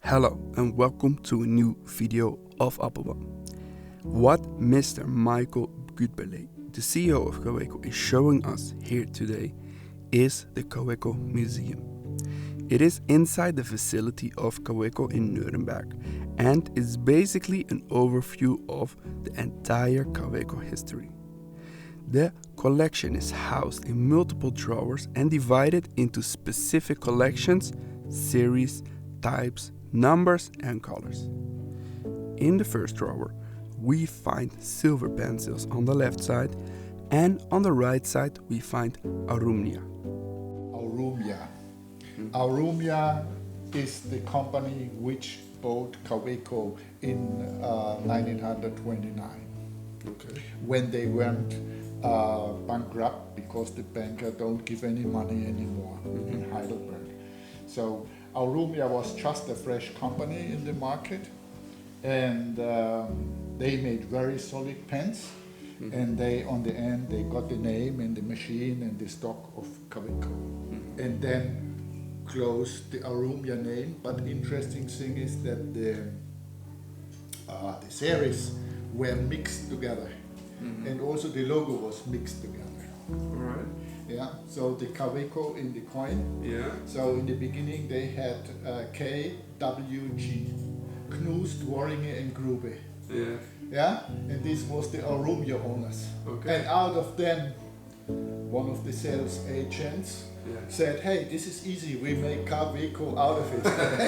Hello and welcome to a new video of Appelboom. What Mr. Michael Gutberlet, the CEO of Kaweco, is showing us here today is the Kaweco Museum. It is inside the facility of Kaweco in Nürnberg and is basically an overview of the entire Kaweco history. The collection is housed in multiple drawers and divided into specific collections, series, types, numbers and colors. In the first drawer, we find silver pencils on the left side, and on the right side we find Arumia. Arumia is the company which bought Kaweco in 1929. Okay. When they went bankrupt because the banker don't give any money anymore in Heidelberg. So Arumia was just a fresh company in the market, and they made very solid pens, and they on the end they got the name and the machine and the stock of Kaweco, and then closed the Arumia name. But interesting thing is that the series were mixed together, and also the logo was mixed together. All right. Yeah, so the Kaweco in the coin. Yeah. So in the beginning they had KWG, Knust, Worringe and Grube. Yeah. Yeah, and this was the Arumia owners. Okay. And out of them, one of the sales agents said, hey, this is easy, we make Kaweco out of it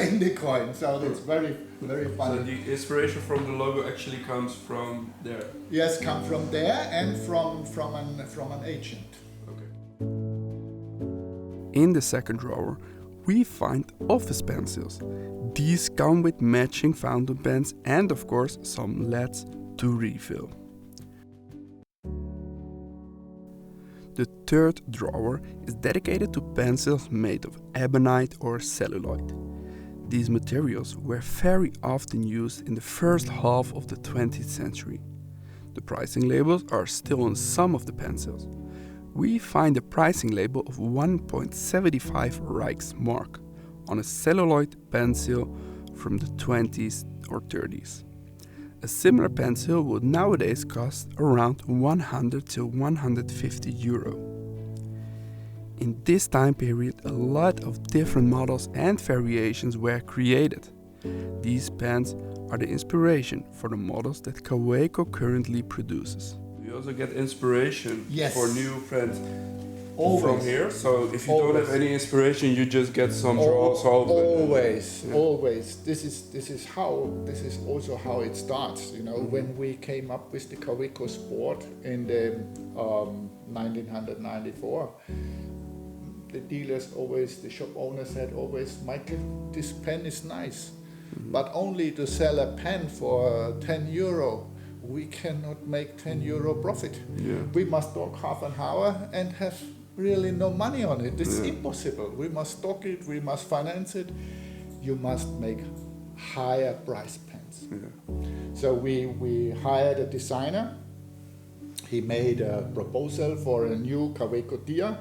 in the coin. So that's very, very funny. So the inspiration from the logo actually comes from there? Yes, come from there and from an agent. In the second drawer, we find office pencils. These come with matching fountain pens and of course some leads to refill. The third drawer is dedicated to pencils made of ebonite or celluloid. These materials were very often used in the first half of the 20th century. The pricing labels are still on some of the pencils. We find a pricing label of 1.75 Reichsmark on a celluloid pencil from the 20s or 30s. A similar pencil would nowadays cost around 100 to 150 euro. In this time period, a lot of different models and variations were created. These pens are the inspiration for the models that Kaweco currently produces. You also get inspiration for new pens from here. So if you don't have any inspiration, you just get some drawers open. Always. This is also how it starts. You know, when we came up with the Kaweco Sport in the 1994, the dealers always, the shop owners said always, Michael, this pen is nice, but only to sell a pen for 10 euro. We cannot make 10 euro profit. Yeah. We must stock half an hour and have really no money on it. It's impossible. We must stock it, we must finance it. You must make higher price pens. Yeah. So we hired a designer. He made a proposal for a new Kaweco tier.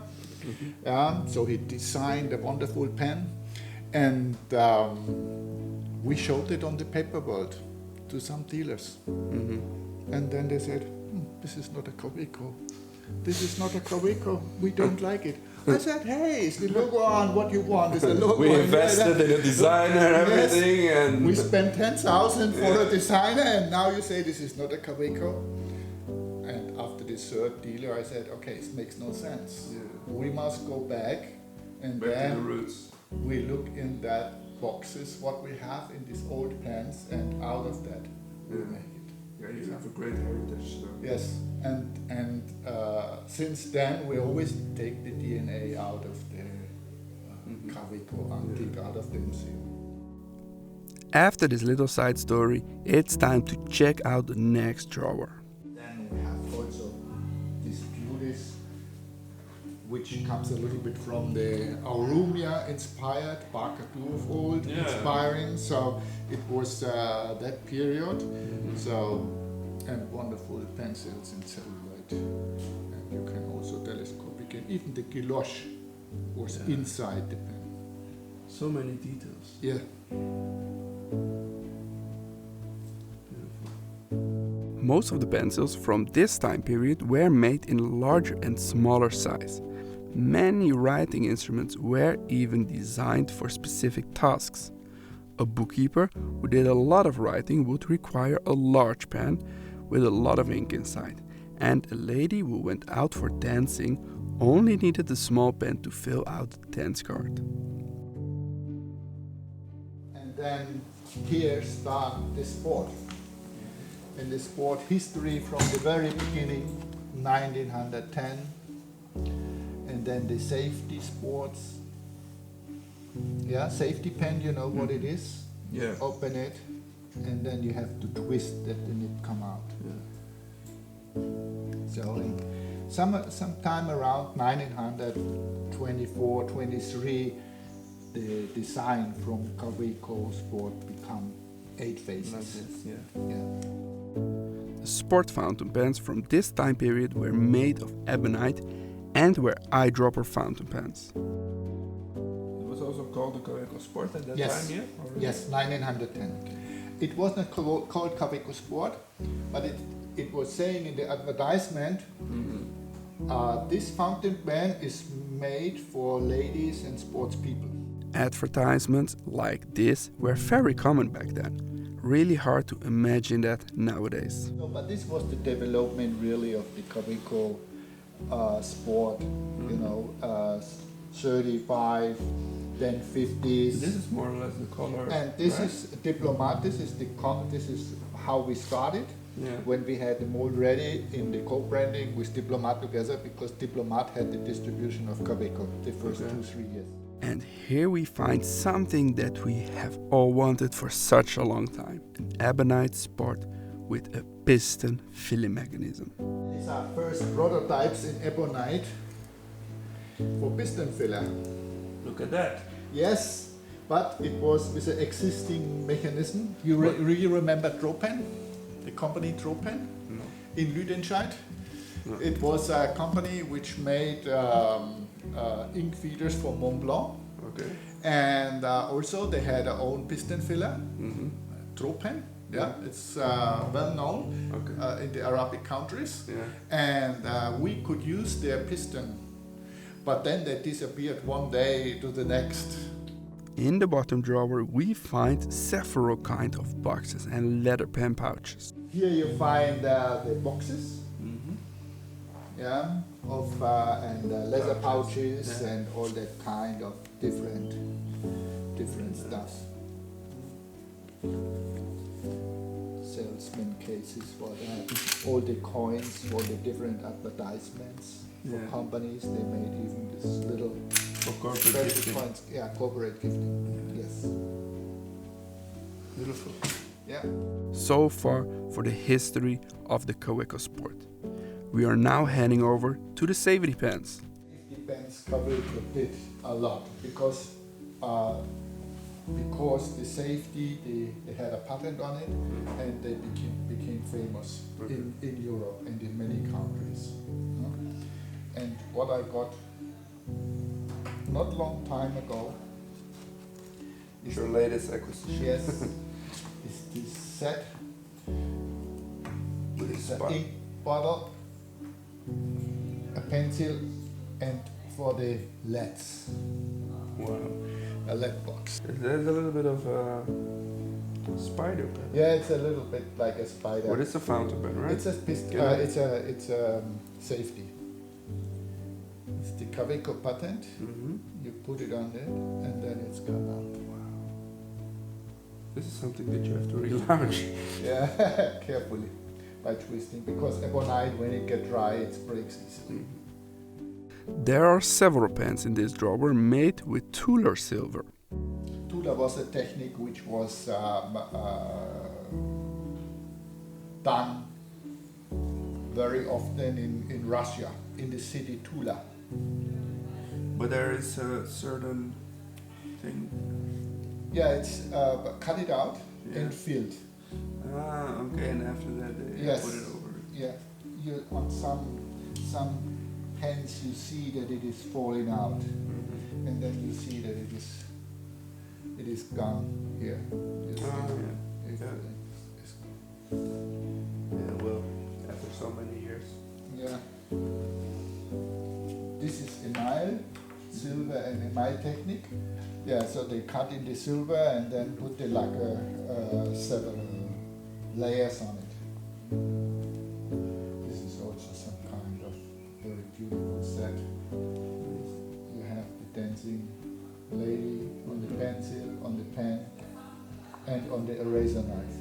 So he designed a wonderful pen, and we showed it on the paper world to some dealers. And then they said, this is not a Kaweco. This is not a Kaweco. We don't like it. I said, hey, is the logo on what you want? Is the logo we invested in a designer and everything. Yes. And we spent 10,000 for a designer, and now you say this is not a Kaweco. And after the third dealer, I said, okay, it makes no sense. Yeah. We must go back and back then to the roots. We look in that boxes what we have in these old pens, and out of that we make it. Yeah, you have a great heritage. So. Yes, and since then we always take the DNA out of the Kaweco antique, out of the museum. After this little side story, it's time to check out the next drawer. Then we have also these beauties, which comes a little bit from the Arumia inspired, Barker Duofold inspiring. So it was that period. So, and wonderful pencils in celluloid. And you can also telescopic, and even the guilloche was inside the pen. So many details. Yeah. Most of the pencils from this time period were made in larger and smaller size. Many writing instruments were even designed for specific tasks. A bookkeeper who did a lot of writing would require a large pen with a lot of ink inside, and a lady who went out for dancing only needed a small pen to fill out the dance card. And then here start the sport. And the sport history from the very beginning, 1910, and then the safety sports. Yeah, safety pen, you know what it is? Yeah. Open it, and then you have to twist that the nib come out. Yeah. So sometime around 1924, 23, the design from Kaweco Sport become 8 faces. Like this, yeah. Yeah. The sport fountain pens from this time period were made of ebonite and were eyedropper fountain pens. It was also called the Kaweco Sport at that Yes. time, yeah? Yes, 1910. It wasn't called Kaweco Sport, but it was saying in the advertisement, this fountain pen is made for ladies and sports people. Advertisements like this were very common back then. Really hard to imagine that nowadays. No, but this was the development really of the Kaweco Sport, you know, 35, then 50s. This is more or less the color. And this is Diplomat, this is how we started. Yeah. When we had the mold ready in the co-branding with Diplomat together, because Diplomat had the distribution of Kaweco the first 2-3 years. And here we find something that we have all wanted for such a long time. An ebonite sport with a piston filling mechanism. These are first prototypes in Ebonite for piston filler. Look at that. Yes, but it was with an existing mechanism. You really remember Tropen? The company Tropen? No. In Lüdenscheid? No. It was a company which made ink feeders for Mont Blanc. Okay. And also they had their own piston filler, Tropen. Yeah, it's well known in the Arabic countries. Yeah. And we could use their piston. But then they disappeared one day to the next. In the bottom drawer we find several kinds of boxes and leather pen pouches. Here you find the boxes, yeah, of and leather pouches and all that kind of different stuff. Salesman cases for that. All the coins for the different advertisements for companies. They made even this little corporate gifting. coins. Yeah, corporate gifting. Yes. Beautiful. Yeah. So far for the history of the Kaweco Sport. We are now heading over to the safety pens. Safety pens Kaweco did a lot because the safety they had a patent on it and they became famous in Europe and in many countries. And what I got not long time ago is Your latest acquisition. yes, is this set with an ink bottle, a pencil, and for the LEDs. Wow. A LED box. There's a little bit of a spider pen. Yeah, it's a little bit like a spider. What is a fountain pen, right? It's a it's a safety. It's the Kaweco patent. You put it on it, and then it's come out. Wow. This is something that you have to relaunch. Yeah, carefully by twisting, because ebonite, when it gets dry, it breaks easily. There are several pens in this drawer made with Tudor silver. Tudor was a technique which was done very often in Russia, in the city Tula. But there is a certain thing. Yeah, it's cut it out and filled. Ah, okay, and after that they put it over. Yeah, you on some pens you see that it is falling out, and then you see that it is it is gone here. You see? Yeah. It's Yeah, well, after so many years. yeah. This is enamel, silver and enamel technique. Yeah, so they cut in the silver and then put the lacquer several layers on it. This is also some kind of very beautiful set. You have the dancing lady on the pencil, on the pen, and on the eraser knife.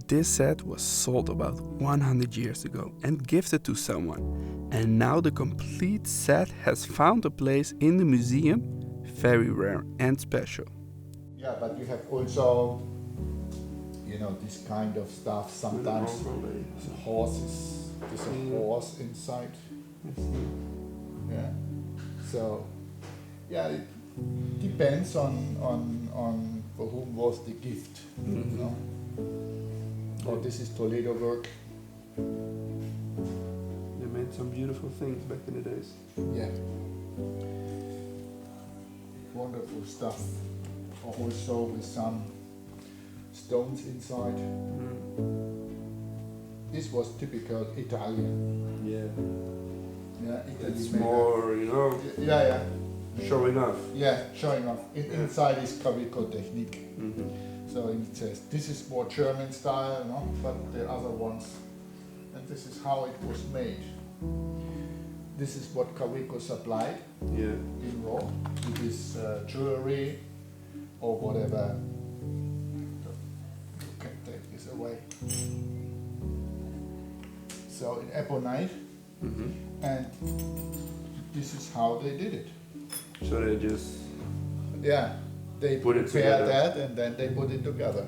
This set was sold about 100 years ago and gifted to someone, and now the complete set has found a place in the museum, very rare and special. Yeah, but you have also, you know, this kind of stuff. Sometimes horses, there's a horse inside. Yeah. So, yeah, it depends on for whom was the gift. You know. Oh, this is Toledo work. They made some beautiful things back in the days. Yeah. Wonderful stuff. Also with some stones inside. This was typical Italian. Yeah. Yeah, Italy It's made more, you know, yeah. showing off. Yeah, showing off. Inside is Kaweco technique. Mm-hmm. So it says this is more German style, no? But the other ones, and this is how it was made. This is what Kaweco supplied in raw. It is jewelry or whatever. You can take this away. So in Ebonite, and this is how they did it. So they just They put it prepare together. that and then they put it together.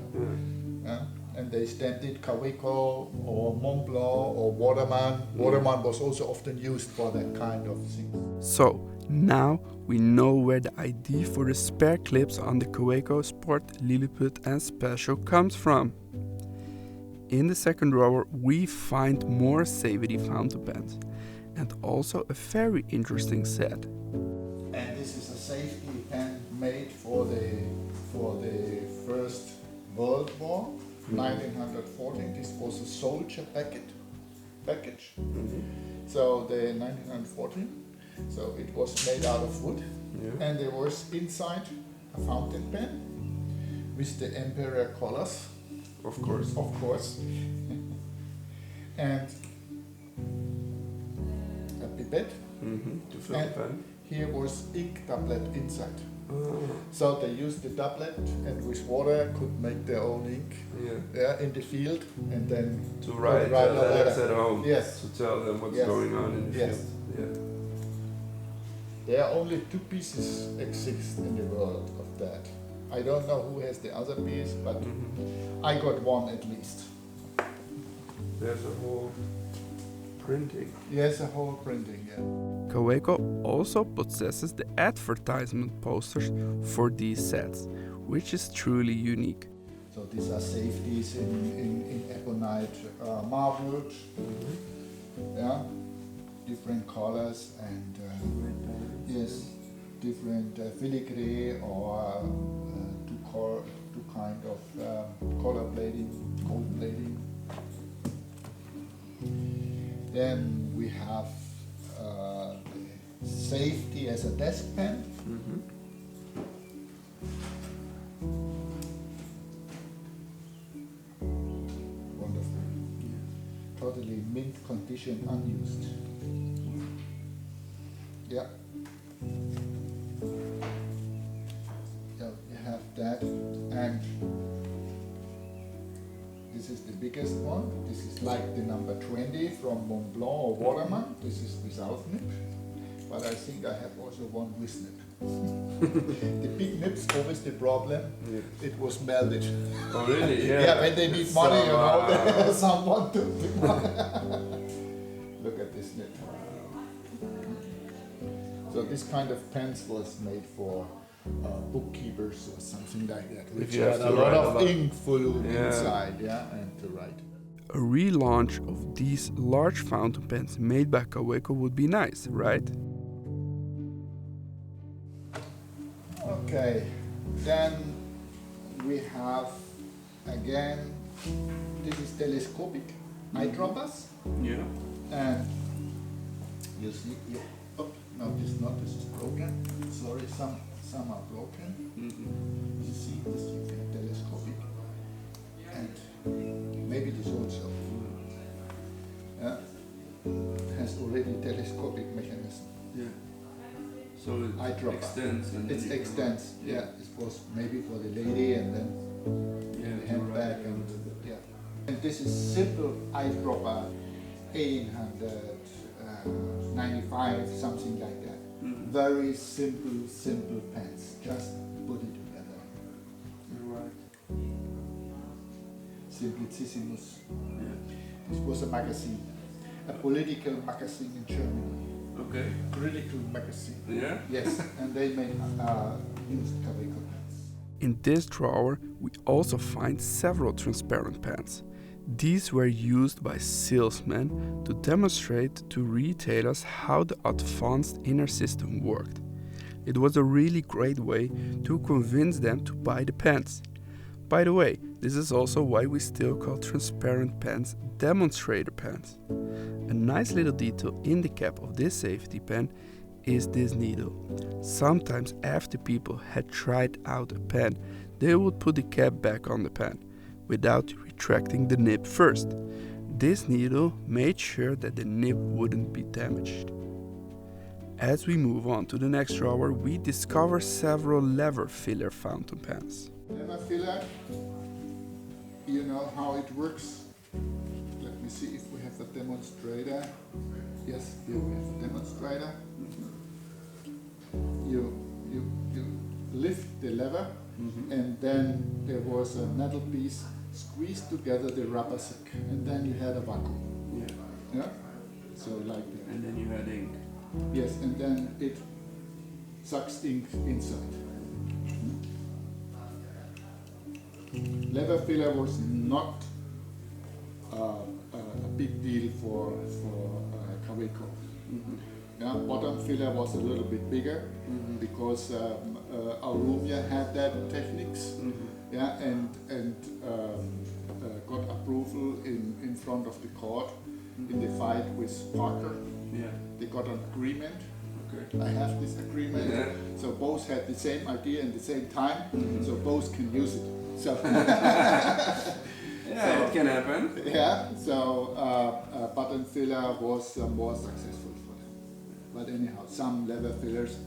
And they stamped it Kaweco or Mont Blanc or Waterman. Waterman was also often used for that kind of thing. So now we know where the idea for the spare clips on the Kaweco Sport, Lilliput and Special comes from. In the second drawer we find more safety fountain pens and also a very interesting set. And this is a safety pen made for the First World War, 1914. This was a soldier package. So the 1914. So it was made out of wood, and there was inside a fountain pen with the emperor colors. Of course. And a pipette. To fill the pen. Here was ink tablet inside. So they used the tablet and with water could make their own ink in the field and then To write letters at home. Yes. To tell them what's going on in the field. Yeah. There are only 2 pieces exist in the world of that. I don't know who has the other piece, but I got one at least. There's a whole printing. Yes, a whole printing, yeah. Kaweco also possesses the advertisement posters for these sets, which is truly unique. So these are safeties in Ebonite marbled, different colors and different filigree or two kind of color plating, gold plating. Then we have the safety as a desk pen. Wonderful. Totally mint condition, unused. Yeah. So you have that, and this is the biggest one. This is like the number 20 from Mont Blanc or Waterman. This is without nib, but I think I have also one with nib. The big nibs, always the problem, it was melted. Oh really? Yeah, when they need money, you know, someone took the money. Look at this nib. So this kind of pens was made for bookkeepers or something like that, which had a lot of ink full inside, and to write. A relaunch of these large fountain pens made by Kaweco would be nice, right? Okay, then we have again, this is telescopic eyedroppers. Yeah. And you see, oh, no, this is not, this is broken. Sorry, some are broken. You see this, you can telescopic. And maybe this also. Has already telescopic mechanism. Yeah. So it extends. And it extends. Yeah. It was maybe for the lady and then the handbag and yeah. And this is simple eyedropper, 895, something like that. Very simple pens. Just put it together. Right. Simplicissimus. Yeah. This was a magazine, a political magazine in Germany. Okay. Critical magazine. Yeah? Yes, and they made used Kaweco pens. In this drawer, we also find several transparent pens. These were used by salesmen to demonstrate to retailers how the advanced inner system worked. It was a really great way to convince them to buy the pens. By the way, this is also why we still call transparent pens demonstrator pens. A nice little detail in the cap of this safety pen is this needle. Sometimes after people had tried out a pen, they would put the cap back on the pen without retracting the nib first. This needle made sure that the nib wouldn't be damaged. As we move on to the next drawer, we discover several lever filler fountain pens. Lever filler, you know how it works. Let me see if we have a demonstrator. Yes, here we have a demonstrator. You lift the lever, and then there was a metal piece squeezed together the rubber sac, and then you had a vacuum. Yeah. Yeah. So like that. And then you had ink. Yes, and then it sucks ink inside. Lever filler was not a big deal for Kaweco. Yeah, bottom filler was a little bit bigger because Arumia had that techniques. Yeah, and got approval in front of the court in the fight with Parker. Yeah. They got an agreement. Okay. I have this agreement. Yeah. So both had the same idea at the same time, so both can use it. So yeah, so, it can happen. Yeah, so button filler was more successful for them. But anyhow, some leather fillers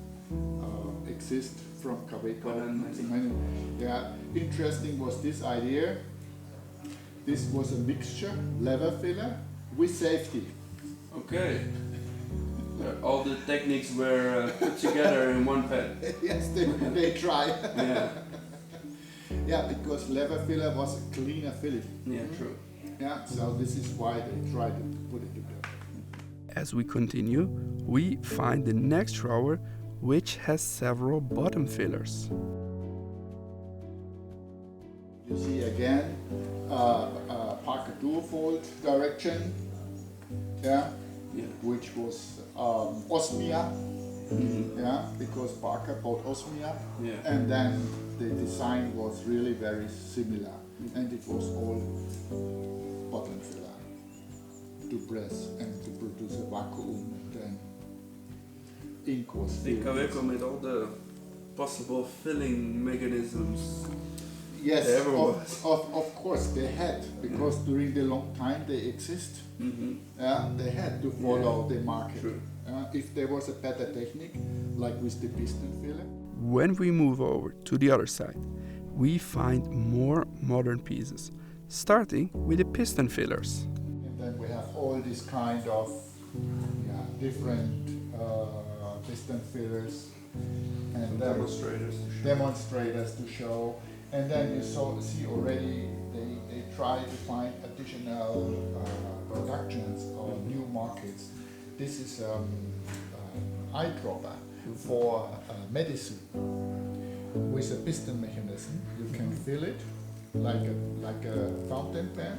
exist from Kaweco. Yeah, interesting was this idea. This was a mixture, leather filler with safety. Okay. All the techniques were put together in one pen. Yes, they try. Yeah. Yeah, because leather filler was a cleaner filling. Yeah, true. Yeah, so this is why they tried to put it together. As we continue, we find the next drawer, which has several bottom fillers. You see again, Parker duofold direction, yeah, which was Osmia, yeah, because Parker bought Osmia, and then the design was really very similar, and it was all bottom filler to press and to produce a vacuum, and then ink was filled. Kaweco made all the possible filling mechanisms. Yes, of course they had, because during the long time they exist. They had to follow the market. If there was a better technique, like with the piston filler. When we move over to the other side, we find more modern pieces, starting with the piston fillers. And then we have all these kind of different piston fillers and demonstrators to show. And then you see already they try to find additional productions or new markets. This is eyedropper for medicine with a piston mechanism. You can fill it like a fountain pen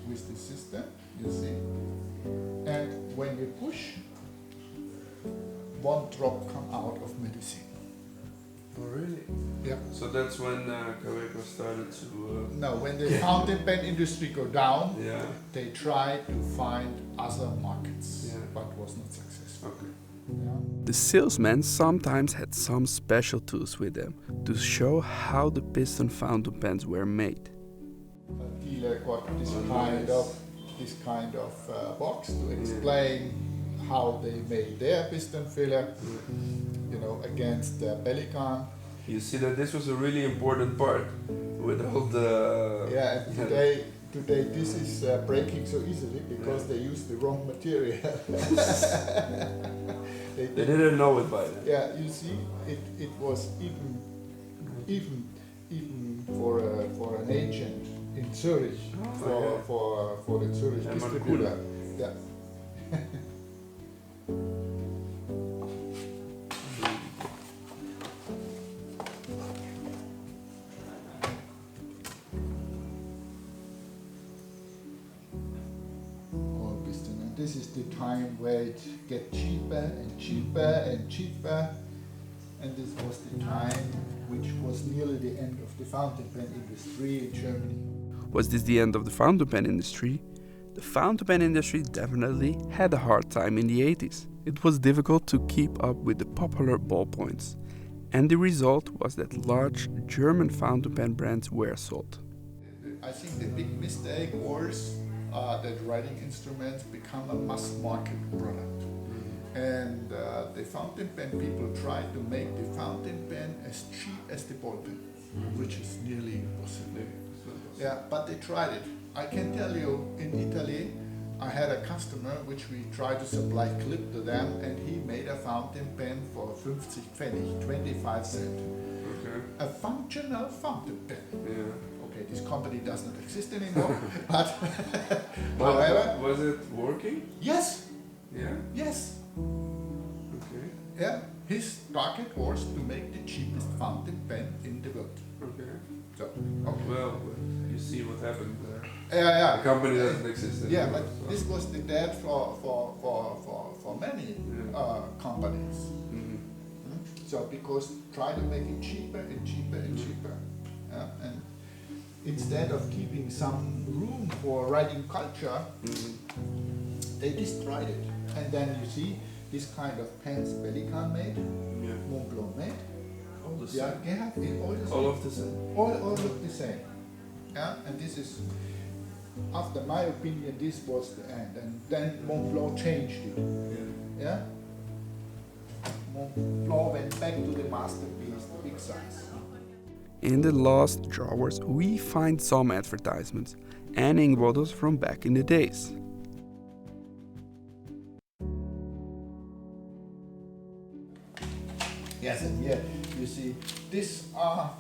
with the system, you see. And when you push, one drop come out of medicine. Oh, really? Yeah. So that's when Kaweco started to... No, when the fountain pen industry go down, Yeah. they try to find other markets, Yeah. but was not successful. Okay. Yeah. The salesmen sometimes had some special tools with them to show how the piston fountain pens were made. A dealer got this Oh, kind of box to explain how they made their piston filler, you know, against the Pelican. You see that this was a really important part with all the... Yeah, and today this is breaking so easily because they use the wrong material. They didn't know it by then. Yeah, you see, it was even for an agent in Zurich for the Zurich distributor. Yeah. This is the time where it get cheaper and cheaper and cheaper, and this was the time which was nearly the end of the fountain pen industry in Germany. Was this the end of the fountain pen industry? The fountain pen industry definitely had a hard time in the 80s. It was difficult to keep up with the popular ballpoints, and the result was that large German fountain pen brands were sold. I think the big mistake was that writing instruments become a mass market product. And the fountain pen people tried to make the fountain pen as cheap as the ball pen, which is nearly impossible. Yeah, but they tried it. I can tell you, in Italy, I had a customer which we tried to supply clip to them, and he made a fountain pen for 50 Pfennig, 25 cents. Okay. A functional fountain pen. Yeah. Okay, this company does not exist anymore, but however... Was it working? Yes, Yeah? yes. Okay. Yeah, his target was to make the cheapest fountain pen in the world. Okay. So, okay. Well, you see what happened there. Yeah. The company doesn't exist anymore. Yeah, but this was the death for many companies. Mm-hmm. So because try to make it cheaper and cheaper and cheaper. Yeah, and instead of keeping some room for writing culture, they destroyed it. And then you see this kind of pens Pelican made, Montblanc made. All the same. Yeah, all the same. All of the same. All look the same. Yeah, and this is, after my opinion, this was the end. And then Montblanc changed it. Yeah. Montblanc went back to the masterpiece, the big size. In the last drawers we find some advertisements and ink bottles from back in the days. Yes, and here you see these are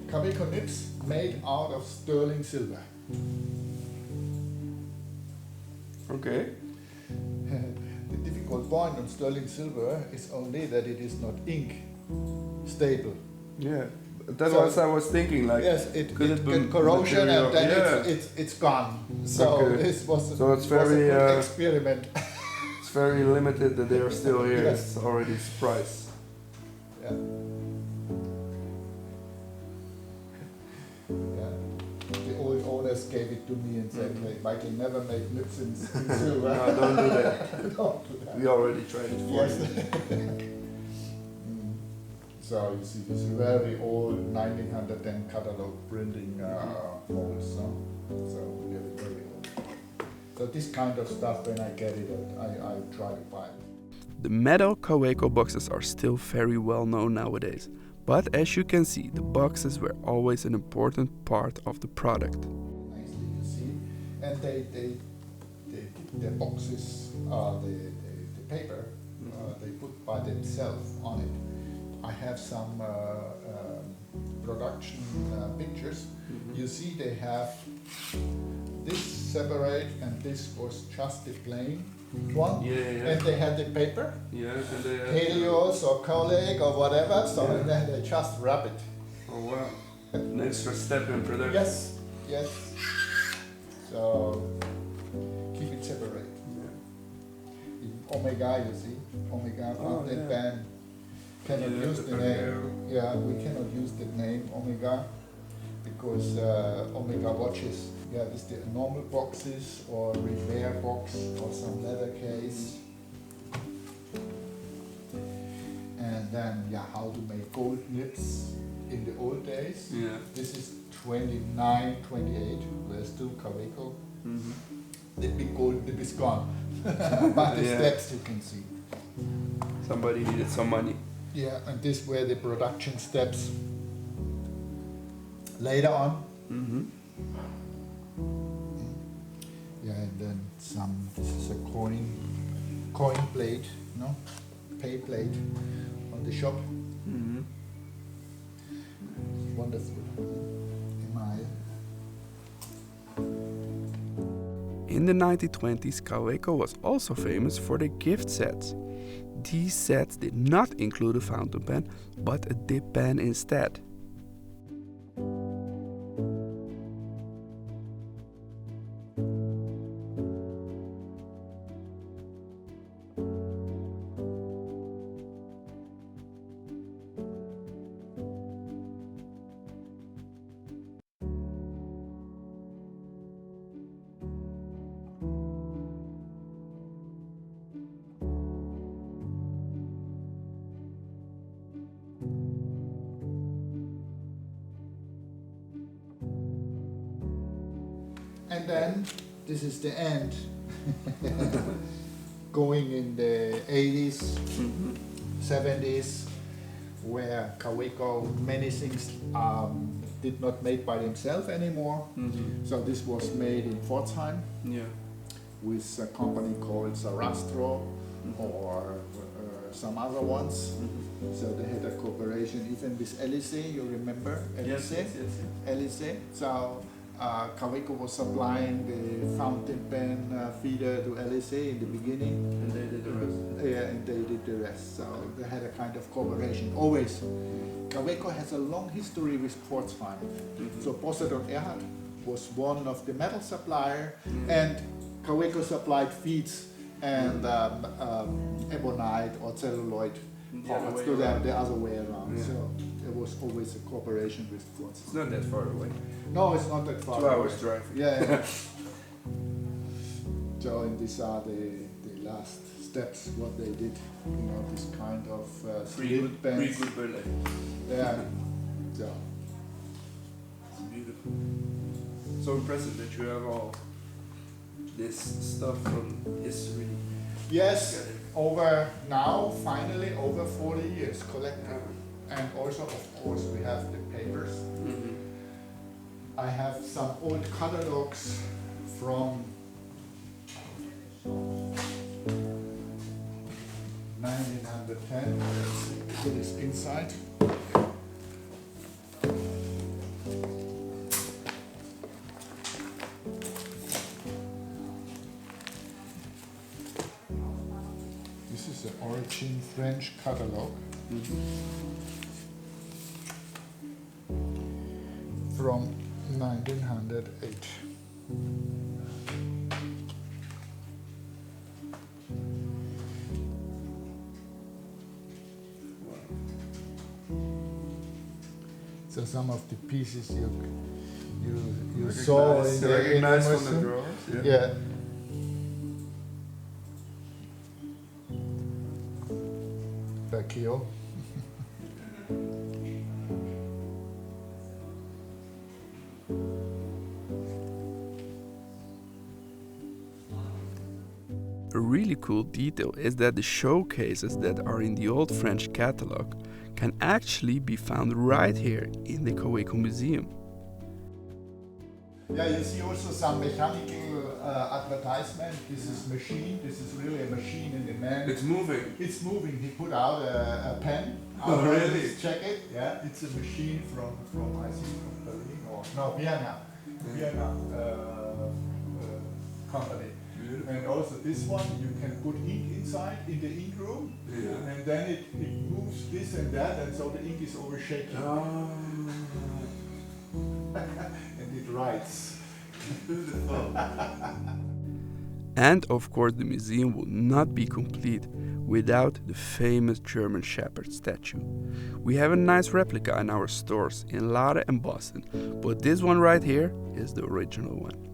Kaweco Nibs made out of sterling silver. Okay. The difficult point on sterling silver is only that it is not ink stable. Yeah. That's So- what I was thinking. Like, Yes, it could it get be corrosion material? and then Yeah. it's gone. So Okay. this was So it's very, was a good experiment. It's very limited that they are still here. Yes. It's already surprise. Yeah. Yeah. The old owners gave it to me and said, "Hey, Michael, never make nips in silver." No, don't do that. Don't do that. We already tried it for Yes. you. So you see this very old 1910 catalog printing molds, no? So very, very old. So this kind of stuff, when I get it, I try to buy it. The metal Kaweco boxes are still very well known nowadays, but as you can see, the boxes were always an important part of the product. Nicely, you see, and they put their boxes, the paper, they put by themselves on it. I have some production pictures. You see, they have this separate, and this was just the plain one. Yeah. And they had the paper, Yeah, and they Helios or Colleague or whatever, so Yeah. then they just wrap it. Oh wow. An extra step in production. Yes, yes. So keep it separate. Yeah. In Omega, you see, Omega fountain pen. cannot use the name. Yeah, we cannot use the name Omega because Omega watches. Yeah, this the normal boxes or repair box or some leather case. And then, yeah, how to make gold nibs in the old days. Yeah. This is 29, 28. There's still Kaweco. Mm-hmm. The big gold nib is gone. But the Yeah. steps you can see. Somebody needed some money. Yeah, and these were the production steps. Later on. Mm-hmm. Yeah, and then some, this is a coin plate, no? Pay plate on the shop. Mm-hmm. Wonderful. Emile. In the 1920s, Kaweco was also famous for their gift sets. These sets did not include a fountain pen, but a dip pen instead. And then this is the end. Going in the 80s, 70s, where Kaweco many things did not make by themselves anymore. Mm-hmm. So this was made in Pforzheim Yeah. with a company called Sarastro or some other ones. So they had a cooperation even with LEC, you remember LEC? LEC. So Kaweco was supplying the fountain pen feeder to LEC in the beginning. And they did the rest. Yeah, and they did the rest. So they had a kind of cooperation. Always. Kaweco has a long history with Pforzheim. Mm-hmm. So Bossert and Erhard was one of the metal supplier, and Kaweco supplied feeds and ebonite or celluloid parts to them the other way around. Yeah. So there was always a cooperation with It's Pforzheim. not that far away. No, it's not that far. 2 away. hours drive. Yeah. So and these are the last steps what they did. You know, this kind of split pens. Gutberlet. Yeah. So. It's beautiful. So impressive that you have all this stuff from history. Yes, together. over now, finally, over 40 years collected. And also, of course, we have the papers. Mm-hmm. I have some old catalogs from 1910. Let's put this inside. This is the origin French catalog from 1908. So some of the pieces you saw in the Recognize from the museum. drawers. Yeah. Vecchio. A really cool detail is that the showcases that are in the old French catalog can actually be found right here in the Kaweco Museum. Yeah, you see also some mechanical advertisement. This is machine. This is really a machine in the man. It's moving. It's moving. He put out a pen. Oh, really? His jacket. Yeah, it's a machine from I think from Berlin or no Vienna, Vienna company. Beautiful. And also this one, you can put ink inside in the ink room, Yeah. and then it moves this and that, and so the ink is overshaking. Oh. And it writes. And of course the museum will not be complete without the famous German Shepherd statue. We have a nice replica in our stores in Lade and Boston, but this one right here is the original one.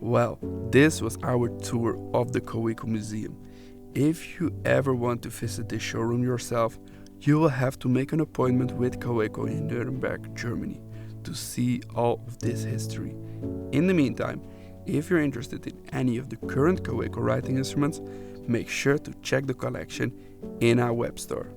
Well, this was our tour of the Kaweco Museum. If you ever want to visit this showroom yourself, you will have to make an appointment with Kaweco in Nürnberg, Germany, to see all of this history. In the meantime, if you're interested in any of the current Kaweco writing instruments, make sure to check the collection in our web store.